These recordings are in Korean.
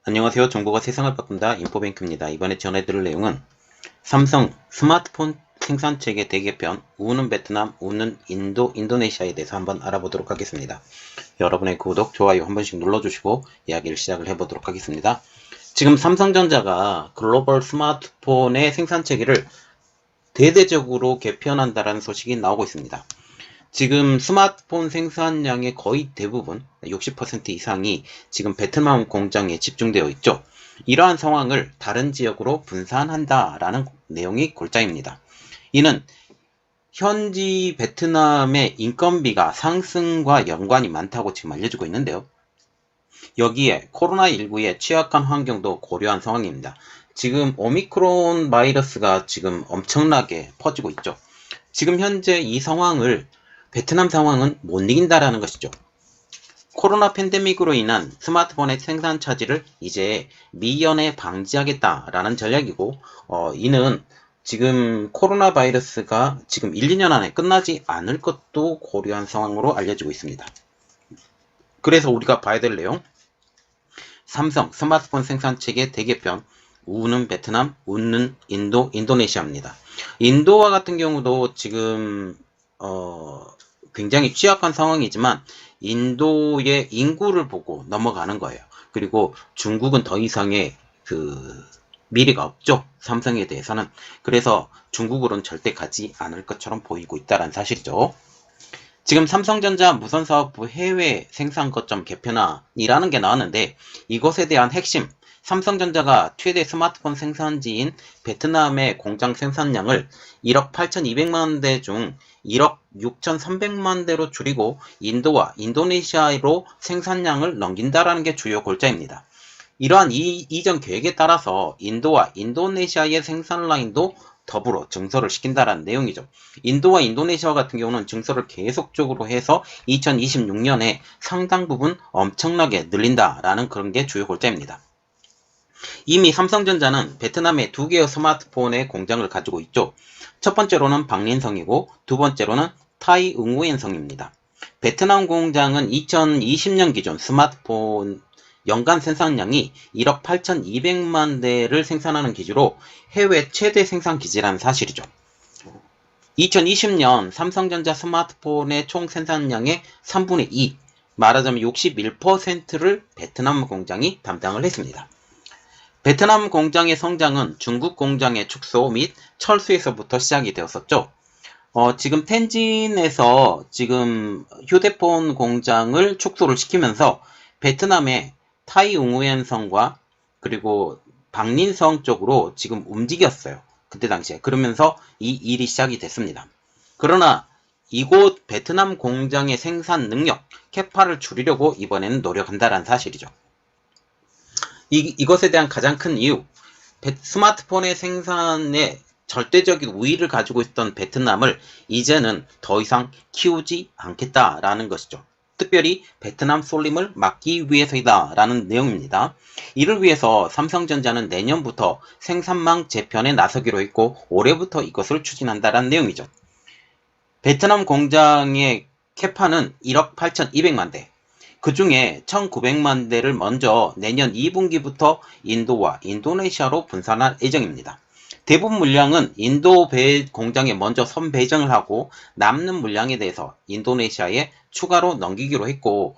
안녕하세요. 정보가 세상을 바꾼다. 인포뱅크입니다. 이번에 전해드릴 내용은 삼성 스마트폰 생산체계 대개편, 우는 베트남, 우는 인도, 인도네시아에 대해서 한번 알아보도록 하겠습니다. 여러분의 구독, 좋아요 한 번씩 눌러주시고 이야기를 시작을 해보도록 하겠습니다. 지금 삼성전자가 글로벌 스마트폰의 생산체계를 대대적으로 개편한다는 소식이 나오고 있습니다. 지금 스마트폰 생산량의 거의 대부분 60% 이상이 지금 베트남 공장에 집중되어 있죠. 이러한 상황을 다른 지역으로 분산한다라는 내용이 골자입니다. 이는 현지 베트남의 인건비가 상승과 연관이 많다고 지금 알려지고 있는데요. 여기에 코로나19의 취약한 환경도 고려한 상황입니다. 지금 오미크론 바이러스가 지금 엄청나게 퍼지고 있죠. 지금 현재 이 상황을 베트남 상황은 못 이긴다라는 것이죠. 코로나 팬데믹으로 인한 스마트폰의 생산 차질을 이제 미연에 방지하겠다라는 전략이고, 이는 지금 코로나 바이러스가 지금 1, 2년 안에 끝나지 않을 것도 고려한 상황으로 알려지고 있습니다. 그래서 우리가 봐야 될 내용, 삼성 스마트폰 생산체계 대개편, 우는 베트남, 우는 인도, 인도네시아입니다. 인도와 같은 경우도 지금 굉장히 취약한 상황이지만 인도의 인구를 보고 넘어가는 거예요. 그리고 중국은 더 이상의 미래가 없죠. 삼성에 대해서는. 그래서 중국으로는 절대 가지 않을 것처럼 보이고 있다는 사실이죠. 지금 삼성전자 무선사업부 해외 생산 거점 개편안이라는 게 나왔는데 이것에 대한 핵심, 삼성전자가 최대 스마트폰 생산지인 베트남의 공장 생산량을 1억 8,200만 대 중 1억 6,300만 대로 줄이고 인도와 인도네시아로 생산량을 넘긴다라는 게 주요 골자입니다. 이러한 이전 계획에 따라서 인도와 인도네시아의 생산 라인도 더불어 증설을 시킨다라는 내용이죠. 인도와 인도네시아 같은 경우는 증설을 계속적으로 해서 2026년에 상당 부분 엄청나게 늘린다라는 그런 게 주요 골자입니다. 이미 삼성전자는 베트남에 2개의 스마트폰의 공장을 가지고 있죠. 첫 번째로는 박린성이고 두 번째로는 타이 응우엔성입니다. 베트남 공장은 2020년 기준 스마트폰 연간 생산량이 1억 8,200만 대를 생산하는 기지로 해외 최대 생산 기지라는 사실이죠. 2020년 삼성전자 스마트폰의 총 생산량의 3분의 2, 말하자면 61%를 베트남 공장이 담당을 했습니다. 베트남 공장의 성장은 중국 공장의 축소 및 철수에서부터 시작이 되었었죠. 지금 텐진에서 지금 휴대폰 공장을 축소를 시키면서 베트남의 타이웅우엔성과 그리고 박린성 쪽으로 지금 움직였어요. 그때 당시에. 그러면서 이 일이 시작이 됐습니다. 그러나 이곳 베트남 공장의 생산 능력, 캐파를 줄이려고 이번에는 노력한다는 사실이죠. 이것에 대한 가장 큰 이유, 스마트폰의 생산에 절대적인 우위를 가지고 있던 베트남을 이제는 더 이상 키우지 않겠다라는 것이죠. 특별히 베트남 쏠림을 막기 위해서이다라는 내용입니다. 이를 위해서 삼성전자는 내년부터 생산망 재편에 나서기로 했고 올해부터 이것을 추진한다라는 내용이죠. 베트남 공장의 캐파는 1억 8,200만 대, 그 중에 1,900만 대를 먼저 내년 2분기부터 인도와 인도네시아로 분산할 예정입니다. 대부분 물량은 인도 공장에 먼저 선 배정을 하고 남는 물량에 대해서 인도네시아에 추가로 넘기기로 했고,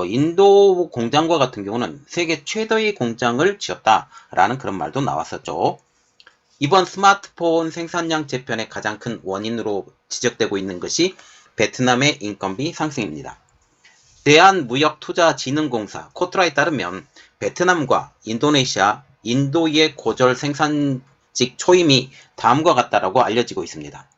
인도 공장과 같은 경우는 세계 최대의 공장을 지었다라는 그런 말도 나왔었죠. 이번 스마트폰 생산량 재편의 가장 큰 원인으로 지적되고 있는 것이 베트남의 인건비 상승입니다. 대한무역투자진흥공사 코트라에 따르면 베트남과 인도네시아, 인도의 고졸 생산직 초임이 다음과 같다라고 알려지고 있습니다.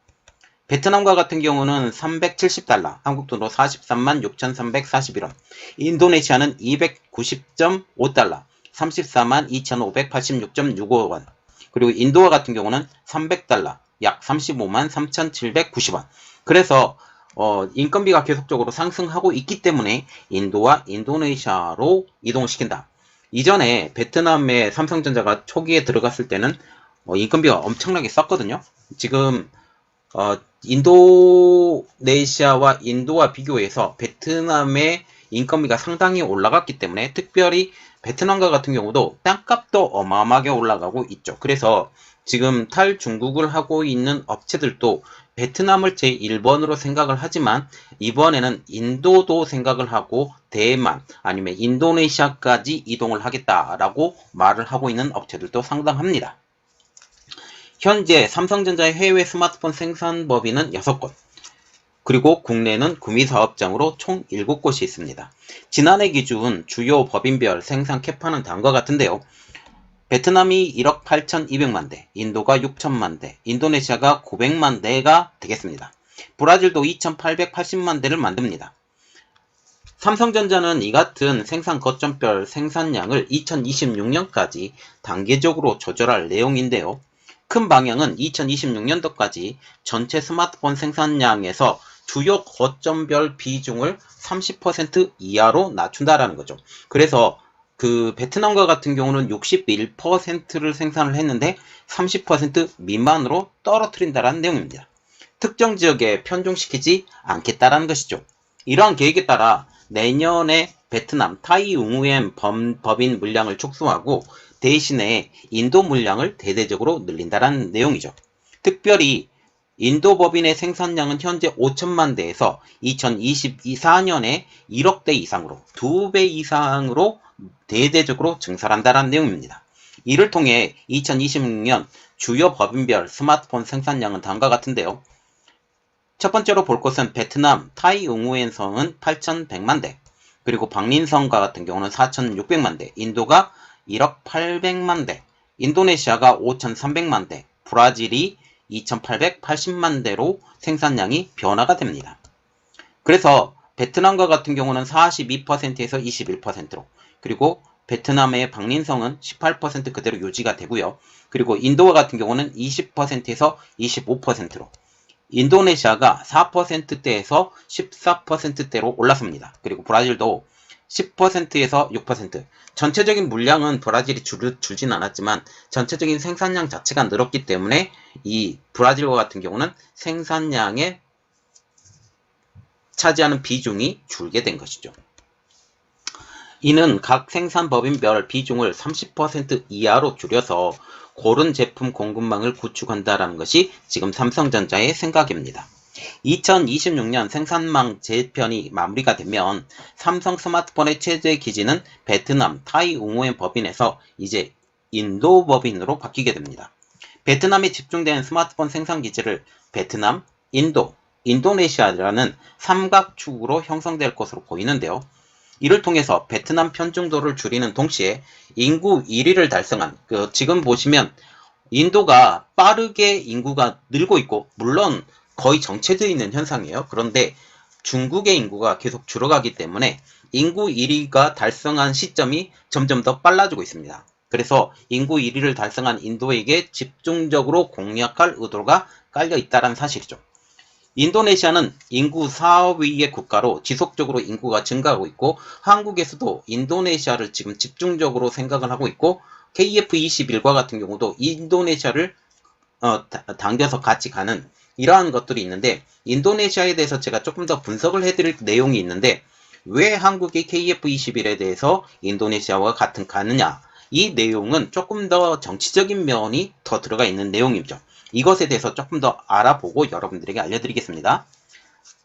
베트남과 같은 경우는 370달러, 한국 돈으로 43만 6,341원, 인도네시아는 290.5달러, 34만 2,586.65원, 그리고 인도와 같은 경우는 300달러, 약 35만 3,790원. 그래서 인건비가 계속적으로 상승하고 있기 때문에 인도와 인도네시아로 이동시킨다. 이전에 베트남에 삼성전자가 초기에 들어갔을 때는 인건비가 엄청나게 쌌거든요. 지금 인도네시아와 인도와 비교해서 베트남의 인건비가 상당히 올라갔기 때문에 특별히 베트남과 같은 경우도 땅값도 어마어마하게 올라가고 있죠. 그래서 지금 탈중국을 하고 있는 업체들도 베트남을 제1번으로 생각을 하지만 이번에는 인도도 생각을 하고 대만 아니면 인도네시아까지 이동을 하겠다라고 말을 하고 있는 업체들도 상당합니다. 현재 삼성전자의 해외 스마트폰 생산 법인은 6곳, 그리고 국내는 구미사업장으로 총 7곳이 있습니다. 지난해 기준 주요 법인별 생산 캐파는 다음과 같은데요. 베트남이 1억 8,200만 대, 인도가 6천만 대, 인도네시아가 900만 대가 되겠습니다. 브라질도 2,880만 대를 만듭니다. 삼성전자는 이 같은 생산 거점별 생산량을 2026년까지 단계적으로 조절할 내용인데요. 큰 방향은 2026년도까지 전체 스마트폰 생산량에서 주요 거점별 비중을 30% 이하로 낮춘다라는 거죠. 그래서 그 베트남과 같은 경우는 61%를 생산을 했는데 30% 미만으로 떨어뜨린다라는 내용입니다. 특정 지역에 편중시키지 않겠다라는 것이죠. 이러한 계획에 따라 내년에 베트남 타이웅우엔 법인 물량을 축소하고 대신에 인도 물량을 대대적으로 늘린다는 내용이죠. 특별히 인도 법인의 생산량은 현재 5천만 대에서 2024년에 1억 대 이상으로 2배 이상으로 대대적으로 증설한다는 내용입니다. 이를 통해 2026년 주요 법인별 스마트폰 생산량은 다음과 같은데요. 첫 번째로 볼 것은 베트남 타이웅우엔성은 8,100만 대, 그리고 박린성과 같은 경우는 4,600만 대, 인도가 1억 800만 대, 인도네시아가 5,300만 대, 브라질이 2,880만 대로 생산량이 변화가 됩니다. 그래서 베트남과 같은 경우는 42%에서 21%로, 그리고 베트남의 박린성은 18% 그대로 유지가 되고요. 그리고 인도와 같은 경우는 20%에서 25%로, 인도네시아가 4%대에서 14%대로 올랐습니다. 그리고 브라질도 10%에서 6%. 전체적인 물량은 브라질이 줄진 않았지만 전체적인 생산량 자체가 늘었기 때문에 이 브라질과 같은 경우는 생산량에 차지하는 비중이 줄게 된 것이죠. 이는 각 생산법인별 비중을 30% 이하로 줄여서 고른 제품 공급망을 구축한다는 것이 지금 삼성전자의 생각입니다. 2026년 생산망 재편이 마무리가 되면 삼성 스마트폰의 최대 기지는 베트남 타이웅우엔 법인에서 이제 인도 법인으로 바뀌게 됩니다. 베트남에 집중된 스마트폰 생산 기지를 베트남, 인도, 인도네시아라는 삼각축으로 형성될 것으로 보이는데요. 이를 통해서 베트남 편중도를 줄이는 동시에 인구 1위를 달성한, 지금 보시면 인도가 빠르게 인구가 늘고 있고 물론 거의 정체되어 있는 현상이에요. 그런데 중국의 인구가 계속 줄어가기 때문에 인구 1위가 달성한 시점이 점점 더 빨라지고 있습니다. 그래서 인구 1위를 달성한 인도에게 집중적으로 공략할 의도가 깔려 있다는 사실이죠. 인도네시아는 인구 4위의 국가로 지속적으로 인구가 증가하고 있고 한국에서도 인도네시아를 지금 집중적으로 생각을 하고 있고 KF21과 같은 경우도 인도네시아를 당겨서 같이 가는 이러한 것들이 있는데 인도네시아에 대해서 제가 조금 더 분석을 해드릴 내용이 있는데 왜 한국이 KF21에 대해서 인도네시아와 같은 가느냐, 이 내용은 조금 더 정치적인 면이 더 들어가 있는 내용이죠. 이것에 대해서 조금 더 알아보고 여러분들에게 알려드리겠습니다.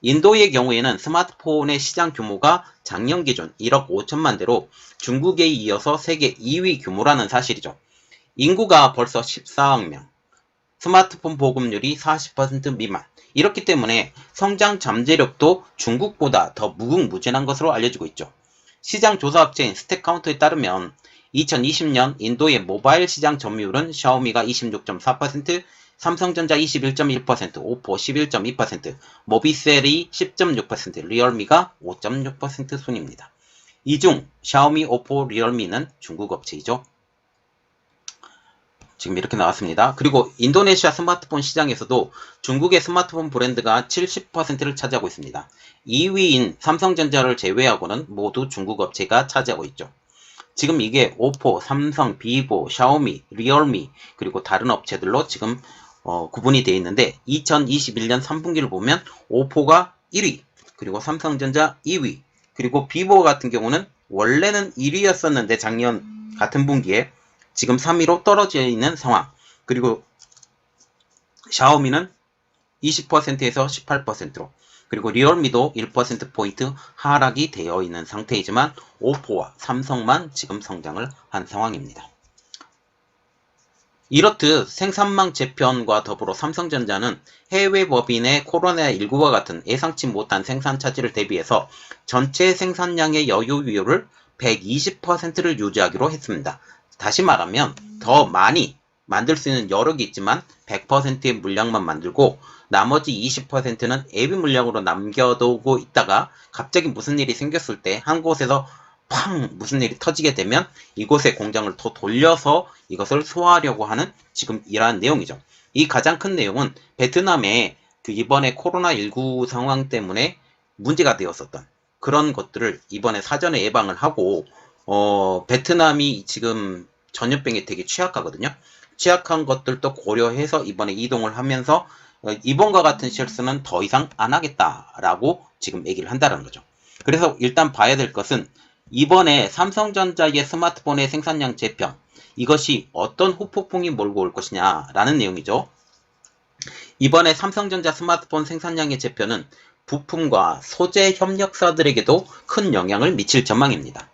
인도의 경우에는 스마트폰의 시장 규모가 작년 기준 1억 5천만 대로 중국에 이어서 세계 2위 규모라는 사실이죠. 인구가 벌써 14억 명, 스마트폰 보급률이 40% 미만, 이렇기 때문에 성장 잠재력도 중국보다 더 무궁무진한 것으로 알려지고 있죠. 시장 조사 업체인 스택카운트에 따르면 2020년 인도의 모바일 시장 점유율은 샤오미가 26.4%, 삼성전자 21.1%, 오포 11.2%, 모비셀이 10.6%, 리얼미가 5.6% 순입니다. 이 중 샤오미, 오포, 리얼미는 중국 업체이죠. 지금 이렇게 나왔습니다. 그리고 인도네시아 스마트폰 시장에서도 중국의 스마트폰 브랜드가 70%를 차지하고 있습니다. 2위인 삼성전자를 제외하고는 모두 중국 업체가 차지하고 있죠. 지금 이게 오포, 삼성, 비보, 샤오미, 리얼미 그리고 다른 업체들로 지금 구분이 되어 있는데 2021년 3분기를 보면 오포가 1위, 그리고 삼성전자 2위, 그리고 비보 같은 경우는 원래는 1위였었는데 작년 같은 분기에 지금 3위로 떨어져 있는 상황. 그리고 샤오미는 20%에서 18%로, 그리고 리얼미도 1%포인트 하락이 되어 있는 상태이지만 오포와 삼성만 지금 성장을 한 상황입니다. 이렇듯 생산망 재편과 더불어 삼성전자는 해외 법인의 코로나19와 같은 예상치 못한 생산 차질을 대비해서 전체 생산량의 여유 비율을 120%를 유지하기로 했습니다. 다시 말하면 더 많이 만들 수 있는 여력이 있지만 100%의 물량만 만들고 나머지 20%는 예비 물량으로 남겨두고 있다가 갑자기 무슨 일이 생겼을 때 한 곳에서 팡 무슨 일이 터지게 되면 이곳의 공장을 더 돌려서 이것을 소화하려고 하는 지금 이러한 내용이죠. 이 가장 큰 내용은 베트남의 그 이번에 코로나19 상황 때문에 문제가 되었었던 그런 것들을 이번에 사전에 예방을 하고 베트남이 지금 전염병에 되게 취약하거든요. 취약한 것들도 고려해서 이번에 이동을 하면서 이번과 같은 실수는 더 이상 안 하겠다라고 지금 얘기를 한다는 거죠. 그래서 일단 봐야 될 것은 이번에 삼성전자의 스마트폰의 생산량 재편, 이것이 어떤 후폭풍이 몰고 올 것이냐라는 내용이죠. 이번에 삼성전자 스마트폰 생산량의 재편은 부품과 소재 협력사들에게도 큰 영향을 미칠 전망입니다.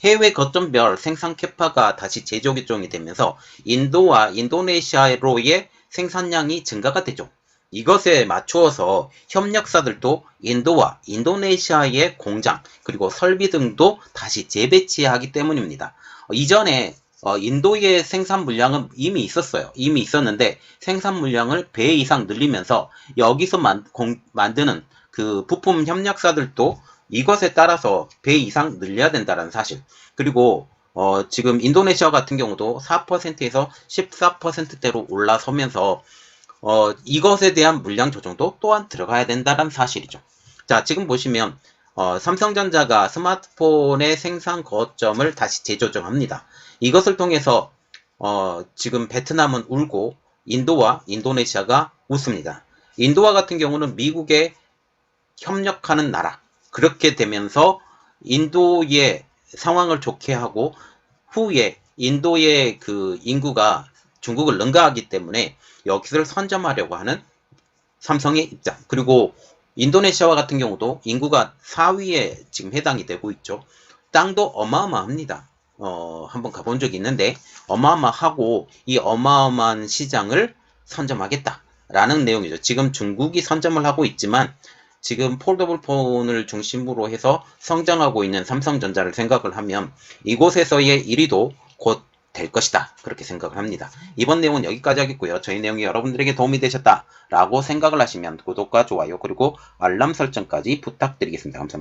해외 거점별 생산 캐파가 다시 재조정이 되면서 인도와 인도네시아로의 생산량이 증가가 되죠. 이것에 맞추어서 협력사들도 인도와 인도네시아의 공장 그리고 설비 등도 다시 재배치하기 때문입니다. 이전에 인도의 생산 물량은 이미 있었어요. 이미 있었는데 생산 물량을 배 이상 늘리면서 여기서 만드는 그 부품 협력사들도 이것에 따라서 배 이상 늘려야 된다는 사실. 그리고 지금 인도네시아 같은 경우도 4%에서 14%대로 올라서면서 이것에 대한 물량 조정도 또한 들어가야 된다는 사실이죠. 자, 지금 보시면 삼성전자가 스마트폰의 생산 거점을 다시 재조정합니다. 이것을 통해서 지금 베트남은 울고 인도와 인도네시아가 웃습니다. 인도와 같은 경우는 미국에 협력하는 나라. 그렇게 되면서 인도의 상황을 좋게 하고 후에 인도의 그 인구가 중국을 능가하기 때문에 여기를 선점하려고 하는 삼성의 입장. 그리고 인도네시아와 같은 경우도 인구가 4위에 지금 해당이 되고 있죠. 땅도 어마어마합니다. 한번 가본 적이 있는데 어마어마하고 이 어마어마한 시장을 선점하겠다라는 내용이죠. 지금 중국이 선점을 하고 있지만 지금 폴더블 폰을 중심으로 해서 성장하고 있는 삼성전자를 생각을 하면 이곳에서의 1위도 곧 될 것이다. 그렇게 생각을 합니다. 이번 내용은 여기까지 하겠고요. 저희 내용이 여러분들에게 도움이 되셨다라고 생각을 하시면 구독과 좋아요 그리고 알람 설정까지 부탁드리겠습니다. 감사합니다.